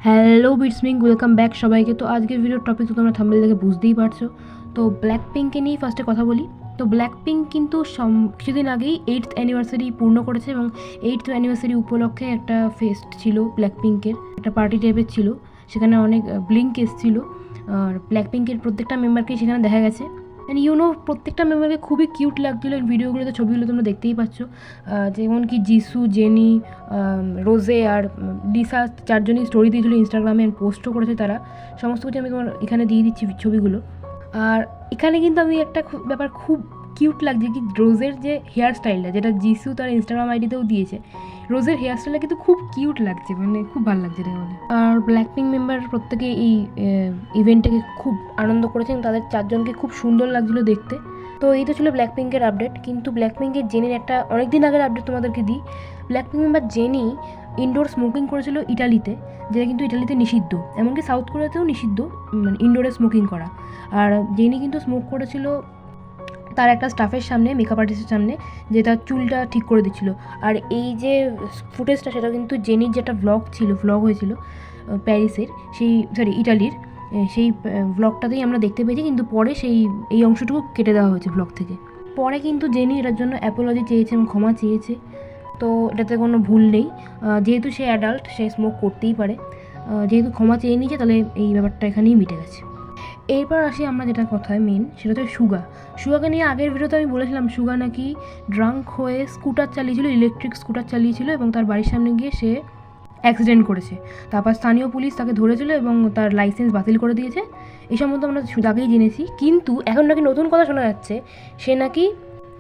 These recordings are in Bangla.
হ্যালো বিটসমিং, ওয়েলকাম ব্যাক সবাইকে। তো আজকের ভিডিওর টপিক তো তোমরা থাম্বনেল দেখে বুঝতেই পারছো। তো ব্ল্যাক পিঙ্ককে নিয়েই ফার্স্টে কথা বলি। তো ব্ল্যাক পিঙ্ক কিন্তু কিছুদিন আগেই 8th অ্যানিভার্সারি পূর্ণ করেছে এবং 8th অ্যানিভার্সারি উপলক্ষে একটা ফেস্ট ছিল ব্ল্যাক পিঙ্কের, একটা পার্টি টাইপের ছিল। সেখানে অনেক ব্লিঙ্ক এসেছিল আর ব্ল্যাক পিঙ্কের প্রত্যেকটা মেম্বারকেই সেখানে দেখা গেছে। অ্যান্ড প্রত্যেকটা মেম্বারকে খুবই কিউট লাগছিলো। ভিডিওগুলোতে ছবিগুলো তোমরা দেখতেই পাচ্ছ, যেমন কি যিশু, জেনি, রোজে আর লিসা চারজনই স্টোরি দিয়েছিলো ইনস্টাগ্রামে, পোস্টও করেছে তারা। সমস্ত কিছু আমি তোমার এখানে দিয়ে দিচ্ছি ছবিগুলো। আর এখানে কিন্তু আমি একটা ব্যাপার খুব কিউট লাগছে কি, রোজের যে হেয়ার স্টাইলটা, যেটা যিশু তার ইনস্টাগ্রাম আইডিতেও দিয়েছে, রোজের হেয়ার স্টাইলটা কিন্তু খুব কিউট লাগছে, মানে খুব ভালো লাগছে এটা বলে। আর ব্ল্যাক পিঙ্ক মেম্বার প্রত্যেকে এই ইভেন্টটাকে খুব আনন্দ করেছেন, তাদের চারজনকে খুব সুন্দর লাগছিলো দেখতে। তো এই তো ছিল ব্ল্যাক পিঙ্কের আপডেট। কিন্তু ব্ল্যাক পিঙ্কের জেনির একটা অনেক দিন আগের আপডেট তোমাদেরকে দিই। Black pink member jenny indoor smoking করেছিল ইটালিতে, যেটা কিন্তু ইটালিতে নিষিদ্ধ, এমনকি সাউথ কোরিয়াতেও নিষিদ্ধ, মানে ইনডোরে স্মোকিং করা। আর জেনি কিন্তু স্মোক করেছিল তার একটা স্টাফের সামনে, মেকআপ আর্টিস্টের সামনে, যে তার চুলটা ঠিক করে দিচ্ছিলো। আর এই যে ফুটেজটা, সেটা কিন্তু জেনির যেটা ভ্লগ হয়েছিল প্যারিসের, ইটালির সেই ভ্লগটাতেই আমরা দেখতে পেয়েছি। কিন্তু পরে এই অংশটুকু কেটে দেওয়া হয়েছে ভ্লগ থেকে। পরে কিন্তু জেনি এটার জন্য অ্যাপোলজি চেয়েছে এবং ক্ষমা চেয়েছে। তো এটাতে কোনো ভুল নেই, যেহেতু সে অ্যাডাল্ট, সে স্মোক করতেই পারে। যেহেতু ক্ষমা চেয়ে নিয়েছে, তাহলে এই ব্যাপারটা এখানেই মিটে গেছে। এরপর আসি আমরা যেটা কথায় মেন, সেটা হচ্ছে সুগাকে নিয়ে আগের ভিডিওতে আমি বলেছিলাম, সুগা নাকি ড্রাঙ্ক হয়ে স্কুটার চালিয়েছিল, ইলেকট্রিক স্কুটার চালিয়েছিল এবং তার বাড়ির সামনে গিয়ে সে অ্যাক্সিডেন্ট করেছে। তারপর স্থানীয় পুলিশ তাকে ধরেছিল এবং তার লাইসেন্স বাতিল করে দিয়েছে। এই সম্বন্ধে আমরা আগেই জেনেছি। কিন্তু এখন নাকি নতুন কথা শোনা যাচ্ছে, সে নাকি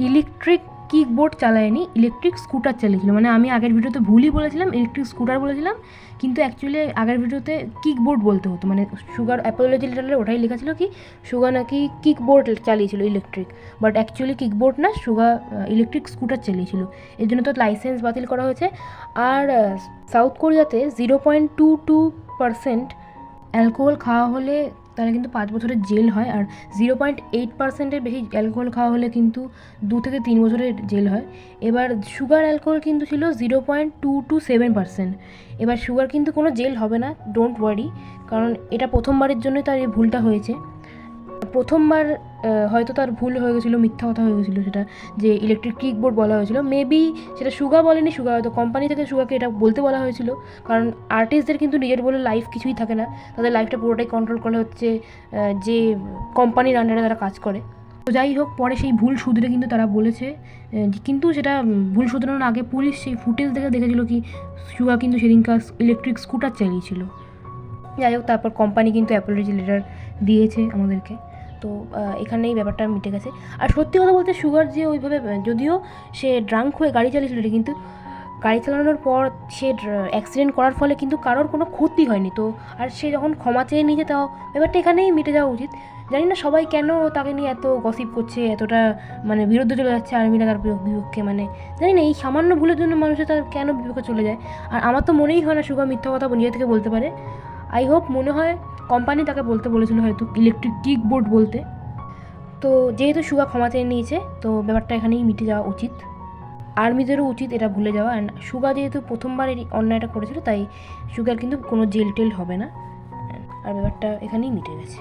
ইলেকট্রিক কিকবোর্ড চালায়নি, ইলেকট্রিক স্কুটার চালিয়েছিল। মানে আমি আগের ভিডিওতে ভুলই বলেছিলাম, ইলেকট্রিক স্কুটার বলেছিলাম, কিন্তু অ্যাকচুয়ালি আগের ভিডিওতে কিকবোর্ড বলতে হতো। মানে সুগার অ্যাপোলজি লেটারে ওটাই লেখা ছিল কি, সুগা নাকি কিকবোর্ড চালিয়েছিল ইলেকট্রিক, বাট অ্যাকচুয়ালি কিকবোর্ড না, সুগা ইলেকট্রিক স্কুটার চালিয়েছিল। এর জন্য তো লাইসেন্স বাতিল করা হয়েছে। আর সাউথ কোরিয়াতে 0.22% অ্যালকোহল খাওয়া হলে তাহলে কিন্তু 5 বছরের জেল হয়, আর 0.8%-এর বেশি অ্যালকোহল খাওয়া হলে কিন্তু 2 থেকে 3 বছরের জেল হয়। এবার সুগার অ্যালকোহল কিন্তু ছিল 0.227%। এবার সুগার কিন্তু কোনো জেল হবে না, ডোন্ট ওয়ারি, কারণ এটা প্রথমবারের জন্যই তার এই ভুলটা হয়েছে। প্রথমবার হয়তো তার ভুল হয়ে গেছিলো, মিথ্যা কথা হয়ে গেছিলো, সেটা যে ইলেকট্রিক কিকবোর্ড বলা হয়েছিল। মেবি সেটা সুগা বলেনি, সুগা হয়তো কোম্পানি থেকে সুগাকে এটা বলতে বলা হয়েছিল। কারণ আর্টিস্টদের কিন্তু নিজের বলে লাইফ কিছুই থাকে না, তাদের লাইফটা পুরোটাই কন্ট্রোল করা হচ্ছে যে কোম্পানির আন্ডারে তারা কাজ করে। তো যাই হোক, পরে সেই ভুল শুধরে কিন্তু তারা বলেছে, কিন্তু সেটা ভুল শুধরানোর আগে পুলিশ সেই ফুটেজ দেখেছিল কি, সুগা কিন্তু সেদিনকার ইলেকট্রিক স্কুটার চালিয়েছিল। যাই হোক, তারপর কোম্পানি কিন্তু অ্যাপোলজি লেটার দিয়েছে আমাদেরকে। তো এখানেই ব্যাপারটা মিটে গেছে। আর সত্যি কথা বলতে, সুগার যে ওইভাবে, যদিও সে ড্রাঙ্ক হয়ে গাড়ি চালিয়েছিল, কিন্তু গাড়ি চালানোর পর সে অ্যাক্সিডেন্ট করার ফলে কিন্তু কারোর কোনো ক্ষতি হয়নি। তো আর সে যখন ক্ষমা চেয়ে নিয়েছে, তাও ব্যাপারটা এখানেই মিটে যাওয়া উচিত। জানি না সবাই কেন তাকে নিয়ে এত গসিপ করছে, এতটা মানে বিরুদ্ধে চলে যাচ্ছে আর্মিরা তার বিপক্ষে। মানে জানি না এই সামান্য ভুলের জন্য মানুষের তার কেন বিপক্ষে চলে যায়। আর আমার তো মনেই হয় না সুগা মিথ্যা কথা নিজে থেকে বলতে পারে। আই হোপ, মনে হয় কোম্পানি তাকে বলতে বলেছিল হয়তো ইলেকট্রিক কিকবোর্ড বলতে। তো যেহেতু সুগা ক্ষমা চেয়ে নিয়েছে, তো ব্যাপারটা এখানেই মিটে যাওয়া উচিত। আর্মিদেরও উচিত এটা ভুলে যাওয়া। অ্যান্ড সুগা যেহেতু প্রথমবার এই অন্যায়টা করেছিল, তাই সুগার কিন্তু কোনো জেল টেল হবে না, আর ব্যাপারটা এখানেই মিটে গেছে।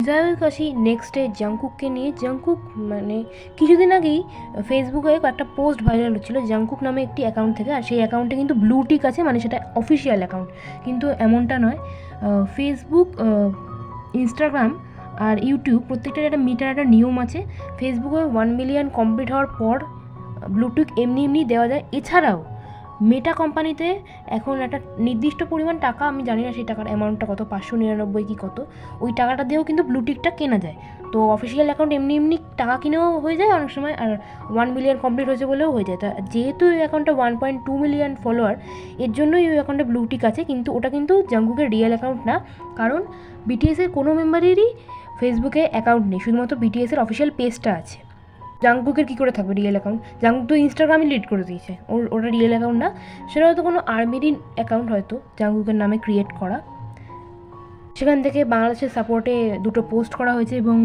যাই হোক, আসি নেক্সটে জাংকুককে নিয়ে। জাংকুক মানে কিছুদিন আগেই ফেসবুকে একটা পোস্ট ভাইরাল হচ্ছিল জাংকুক নামে একটি অ্যাকাউন্ট থেকে। আর সেই অ্যাকাউন্টে কিন্তু ব্লু টিক আছে, মানে সেটা অফিসিয়াল অ্যাকাউন্ট, কিন্তু এমনটা নয়। ফেসবুক, ইনস্টাগ্রাম আর ইউটিউব প্রত্যেকটার একটা মিটার, একটা নিয়ম আছে। ফেসবুকে 1 মিলিয়ন কমপ্লিট হওয়ার পর ব্লুটুথ এমনি দেওয়া যায়। এছাড়াও মেটা কোম্পানিতে এখন একটা নির্দিষ্ট পরিমাণ টাকা, আমি জানি না সেই টাকার অ্যামাউন্টটা কত, 599 কি কত, ওই টাকাটা দিয়েও কিন্তু ব্লুটিকটা কেনা যায়। তো অফিসিয়াল অ্যাকাউন্ট এমনি টাকা কিনেও হয়ে যায় অনেক সময়, আর 1 মিলিয়ন কমপ্লিট হয়েছে বলেও হয়ে যায়। তা যেহেতু এই অ্যাকাউন্টটা 1.2 মিলিয়ন ফলোয়ার, এর জন্যই ওই অ্যাকাউন্টে ব্লুটিক আছে। কিন্তু ওটা কিন্তু জাংকুকের রিয়েল অ্যাকাউন্ট না, কারণ বিটিএসের কোনো মেম্বারেরই ফেসবুকে অ্যাকাউন্ট নেই, শুধুমাত্র বিটিএসের অফিসিয়াল পেজটা আছে। জাংকুকের কী করে থাকবে রিয়েল অ্যাকাউন্ট? জাংকুক তো ইনস্টাগ্রামে লিড করে দিয়েছে, ওটা রিয়েল অ্যাকাউন্ট না। সেটা হয়তো কোনো আর্মির অ্যাকাউন্ট, হয়তো জাংকুকের নামে ক্রিয়েট করা। সেখান থেকে বাংলাদেশের সাপোর্টে 2টো পোস্ট করা হয়েছে এবং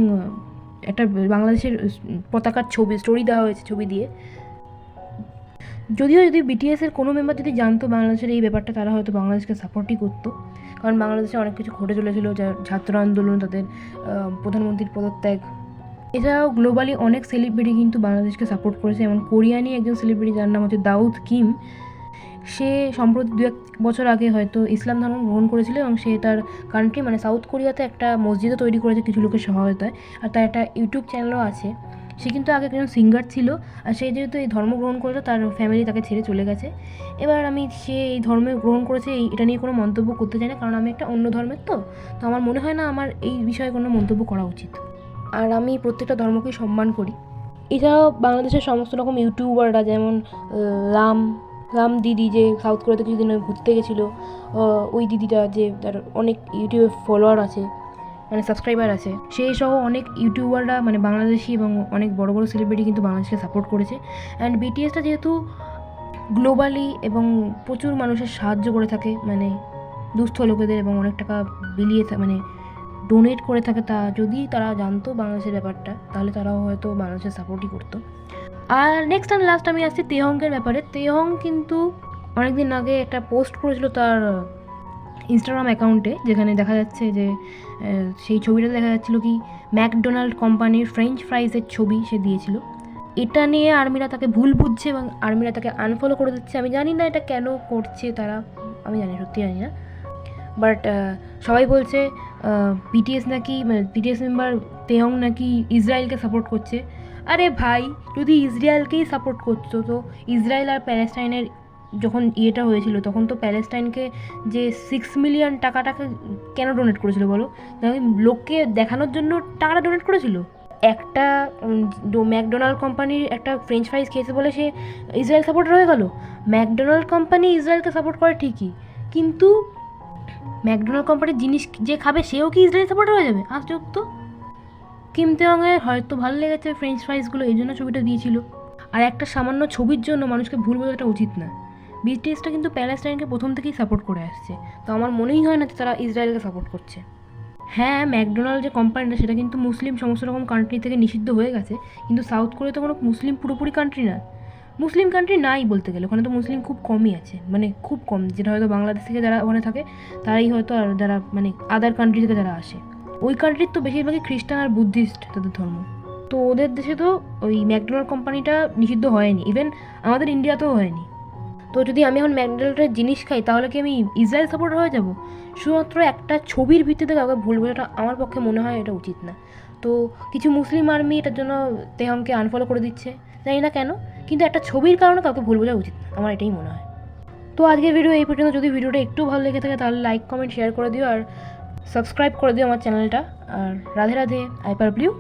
একটা বাংলাদেশের পতাকার ছবি স্টোরি দেওয়া হয়েছে ছবি দিয়ে। যদি বিটিএসের কোনো মেম্বার যদি জানতো বাংলাদেশের এই ব্যাপারটা, তারা হয়তো বাংলাদেশকে সাপোর্টই করতো, কারণ বাংলাদেশে অনেক কিছু ঘটে চলেছিল, যা ছাত্র আন্দোলন, তাদের প্রধানমন্ত্রীর পদত্যাগ। এছাড়াও গ্লোবালি অনেক সেলিব্রিটি কিন্তু বাংলাদেশকে সাপোর্ট করেছে, যেমন কোরিয়ানই একজন সেলিব্রিটি যার নাম হচ্ছে দাউদ কিম। সে সম্প্রতি 2-1 বছর আগে হয়তো ইসলাম ধর্ম গ্রহণ করেছিল এবং সে তার কান্ট্রি মানে সাউথ কোরিয়াতে একটা মসজিদও তৈরি করেছে কিছু লোকের সহায়তায়, আর তার একটা ইউটিউব চ্যানেলও আছে। সে কিন্তু আগে একজন সিঙ্গার ছিল, আর সে যেহেতু এই ধর্ম গ্রহণ করেছে, তার ফ্যামিলি তাকে ছেড়ে চলে গেছে। এবার সে এই ধর্মে গ্রহণ করেছে এটা নিয়ে কোনো মন্তব্য করতে চাই না, কারণ আমি একটা অন্য ধর্মের তো আমার মনে হয় না আমার এই বিষয়ে কোনো মন্তব্য করা উচিত, আর আমি প্রত্যেকটা ধর্মকেই সম্মান করি। এছাড়াও বাংলাদেশের সমস্ত রকম ইউটিউবাররা, যেমন রাম দিদি যে সাউথ কোরিয়াতে কিছুদিন ঘুরতে গেছিলো, ওই দিদিটা যে তার অনেক ইউটিউবে ফলোয়ার আছে, মানে সাবস্ক্রাইবার আছে, সেই সহ অনেক ইউটিউবাররা মানে বাংলাদেশি এবং অনেক বড় বড় সেলিব্রিটি কিন্তু বাংলাদেশকে সাপোর্ট করেছে। অ্যান্ড বিটিএসটা যেহেতু গ্লোবালি এবং প্রচুর মানুষের সাহায্য করে থাকে, মানে দুস্থ লোকেদের, এবং অনেক টাকা বিলিয়ে মানে ডোনেট করে থাকে, তা যদি তারা জানতো বাংলাদেশের ব্যাপারটা, তাহলে তারাও হয়তো বাংলাদেশের সাপোর্টই করতো। আর নেক্সট অ্যান্ড লাস্ট আমি আসছি তেহংকের ব্যাপারে। তেহং কিন্তু অনেকদিন আগে একটা পোস্ট করেছিল তার ইনস্টাগ্রাম অ্যাকাউন্টে, যেখানে দেখা যাচ্ছে যে সেই ছবিটাতে দেখা যাচ্ছিলো কি ম্যাকডোনাল্ড কোম্পানির ফ্রেঞ্চ ফ্রাইজের ছবি সে দিয়েছিল। এটা নিয়ে আর্মিরা তাকে ভুল বুঝছে এবং আর্মিরা তাকে আনফলো করে দিচ্ছে। আমি জানি না এটা কেন করছে তারা, আমি সত্যি জানি না, বাট সবাই বলছে বিটিএস মেম্বার তেহং নাকি ইসরায়েলকে সাপোর্ট করছে। আরে ভাই, যদি ইসরায়েলকেই সাপোর্ট করছো, তো ইসরায়েল আর প্যালেস্টাইনের যখন ইয়েটা হয়েছিল, তখন তো প্যালেস্টাইনকে যে 6 মিলিয়ন টাকাটাকে কেন ডোনেট করেছিল বলো? লোককে দেখানোর জন্য টাকাটা ডোনেট করেছিল? একটা ম্যাকডোনাল্ড কোম্পানির একটা ফ্রেঞ্চ ফ্রাইজ খেয়েছে বলে সে ইসরায়েল সাপোর্টার হয়ে গেল? ম্যাকডোনাল্ড কোম্পানি ইসরায়েলকে সাপোর্ট করে ঠিকই, কিন্তু ম্যাকডোনাল্ড কোম্পানির জিনিস যে খাবে সেও কি ইসরায়েল সাপোর্টার হয়ে যাবে? আশ্চর্য তো। কিম তেয়ংয়ের হয়তো ভালো লেগেছে ফ্রেঞ্চ ফ্রাইজগুলো, এই জন্য ছবিটা দিয়েছিল। আর একটা সামান্য ছবির জন্য মানুষকে ভুল বোঝাটা উচিত না। বিটিএসটা কিন্তু প্যালেস্টাইনকে প্রথম থেকেই সাপোর্ট করে আসছে, তো আমার মনেই হয় না যে তারা ইসরায়েলকে সাপোর্ট করছে। হ্যাঁ, ম্যাকডোনাল্ড যে কোম্পানিটা, সেটা কিন্তু মুসলিম সমস্ত রকম কান্ট্রি থেকে নিষিদ্ধ হয়ে গেছে, কিন্তু সাউথ কোরিয়া তো কোনো মুসলিম পুরোপুরি কান্ট্রি না, মুসলিম কান্ট্রি নাই বলতে গেলে। ওখানে তো মুসলিম খুব কমই আছে, মানে খুব কম, যেটা হয়তো বাংলাদেশ থেকে যারা ওখানে থাকে তারাই হয়তো, আর যারা মানে আদার কান্ট্রি থেকে যারা আসে, ওই কান্ট্রির তো বেশিরভাগই খ্রিস্টান আর বুদ্ধিস্ট তাদের ধর্ম। তো ওদের দেশে তো ওই ম্যাকডোনাল্ড কোম্পানিটা নিষিদ্ধ হয়নি, ইভেন আমাদের ইন্ডিয়াতেও হয়নি। তো যদি আমি এখন ম্যাকডোনাল্ডের জিনিস খাই, তাহলে কি আমি ইসরায়েল সাপোর্টার হয়ে যাব? শুধুমাত্র একটা ছবির ভিত্তিতে কাউকে ভুল বোঝাটা আমার পক্ষে মনে হয় এটা উচিত না। তো কিছু মুসলিম আর্মি এটার জন্য তেহংকে আনফলো করে দিচ্ছে, জানি না কেন, কিন্তু একটা ছবির কারণে কাউকে ভুল বোঝা উচিত না, আমার এটাই মনে হয়। তো আজকের ভিডিও এই পর্যন্ত। যদি ভিডিওটা একটু ভালো লেগে থাকে তাহলে লাইক, কমেন্ট, শেয়ার করে দিও, আর সাবস্ক্রাইব করে দিও আমার চ্যানেলটা। আর রাধে রাধে, আই পার ব্লিউ।